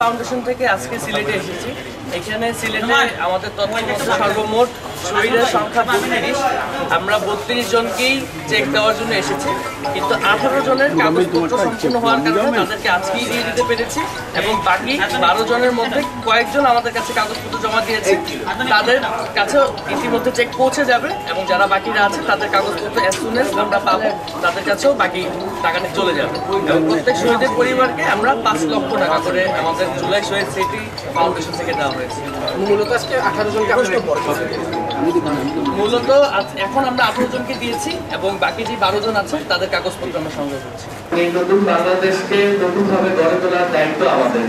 Foundation থেকে আজকে সিলেটে এসেছি। এখানে সিলেটে আমাদের তথ্যমতে সর্বমোট শহীদের সংখ্যা 32। আমরা 32 জনকেই চেক দেওয়ার জন্য এসেছি, কিন্তু 18 জনের কাগজপত্র সম্পূর্ণ হওয়ার কারণে তাদেরকে আজকেই দিয়ে দিতে পেরেছি এবং বাকি 12 জনের মধ্যে কয়েকজন আমাদের কাছে কাগজপত্র জমা দিয়েছে, তাদের কাছেও ইতিমধ্যে চেক পৌঁছে যাবে এবং যারা বাকিরা আছে তাদের কাগজপত্র অ্যাজ সুন অ্যাজ আমরা পাবো তাদের কাছেও বাকি টাকাটা চলে যাবে এবং প্রত্যেক শহীদের পরিবারকে আমরা 5 লক্ষ টাকা করে আমাদের জুলাই শহীদ স্মৃতি ফাউন্ডেশন থেকে দেওয়া হয়েছে। মূলত আজকে 18 জনকে মূলত এখন আমরা 18 জনকে দিয়েছি এবং বাকি যে 12 জন আছে তাদের কাগজপত্র আমরা সংগ্রহ করছি। এই নতুন বাংলাদেশকে নতুনভাবে গড়ে তোলার দায়িত্ব আমাদের।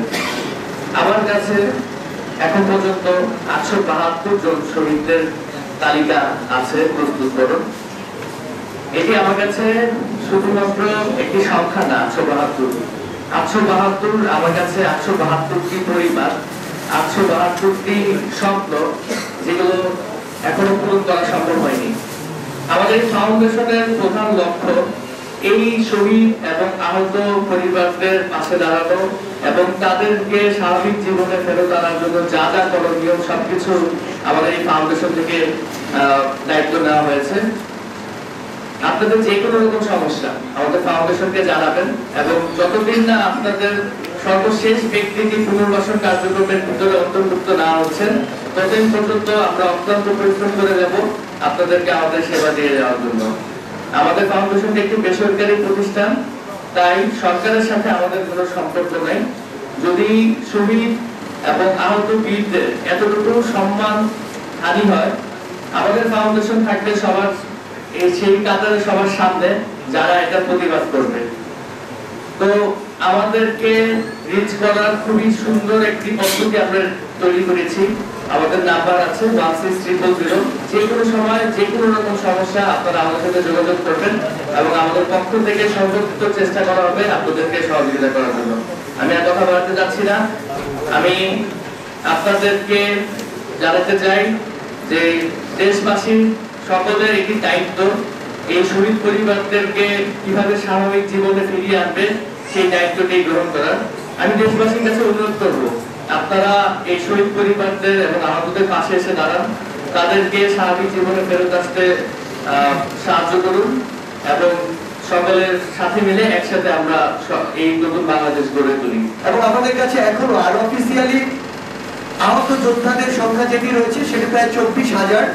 আমার কাছে এখন পর্যন্ত 872 জন শহীদদের তালিকা আছে প্রস্তুতকরণ। এটি আমার কাছে শুধুমাত্র একটি সংখ্যা না, 872 আমার কাছে 872টি পরিবার, 872টি স্বপ্ন যেগুলো এখনো পূরণ করা সম্ভব হয়নি। আমাদের ফাউন্ডেশনের প্রধান লক্ষ্য এই শহীদ এবং আহত পরিবারদের পাশে দাঁড়ানো এবং তাদেরকে স্বাভাবিক জীবনে ফেরত আনার জন্য যা যা করণীয় সবকিছু আমাদের এই ফাউন্ডেশন থেকে দায়িত্ব নেওয়া হয়েছে। আপনাদের যে কোনো রকম সমস্যা আমাদের ফাউন্ডেশনকে জানাবেন এবং যতদিন না আপনাদের সর্বশেষ ব্যক্তিটি পুনর্বাসন কার্যক্রমের ভিতরে অন্তর্ভুক্ত না হচ্ছেন ততদিন পর্যন্ত আমরা অত্যন্ত পরিশ্রম করে যাব আপনাদেরকে আমাদের সেবা দিয়ে দেওয়ার জন্য। আমাদের ফাউন্ডেশনটি একটি বেসরকারি প্রতিষ্ঠান, তাই সরকারের সাথে আমাদের কোনো সম্পর্ক নেই। যদি শহীদ এবং আহত বীরদের এতটুকু সম্মান হানি হয়, আমাদের ফাউন্ডেশন থাকবে সবার সেই কাতারে সবার সামনে যারা এটা প্রতিবাদ করবে। তো আমাদেরকে রিচ করার খুবই সুন্দর একটি পদ্ধতি আমরা তৈরি করেছি। আমাদের নাম্বার আছে 16300। যে কোনো সময় যে কোনো রকম সমস্যা আপনারা আমাদের সাথে যোগাযোগ করবেন এবং আমাদের পক্ষ থেকে সর্বোচ্চ চেষ্টা করা হবে আপনাদেরকে সহযোগিতা করার জন্য। আমি আর কথা বাড়াতে যাচ্ছি না। আমি আপনাদেরকে জানাতে চাই যে দেশবাসী সকলের একটি দায়িত্ব এই শহীদ পরিবারদেরকে কিভাবে স্বাভাবিক জীবনে ফিরিয়ে আনবে সেই দায়িত্বটি গ্রহণ করার। আমি দেশবাসীর কাছে অনুরোধ করব আপনারা এই শহীদ পরিবারদের এবং আহতদের পাশে এসে দাঁড়ান, তাদেরকে স্বাভাবিক জীবনে ফেরত আসতে সাহায্য করুন এবং সকলের সাথে মিলে একসাথে আমরা এই নতুন বাংলাদেশ গড়ে তুলি। এবং আমাদের কাছে এখনো আর অফিসিয়ালি আহত যোদ্ধাদের সংখ্যা যেটি রয়েছে সেটি প্রায় 24,000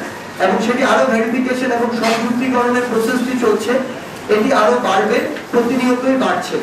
এবং সেটি আরো ভেরিফিকেশন এবং সংযুক্তিকরণের প্রসেসটি চলছে। এটি আরো বাড়বে, প্রতিনিয়তই বাড়ছে।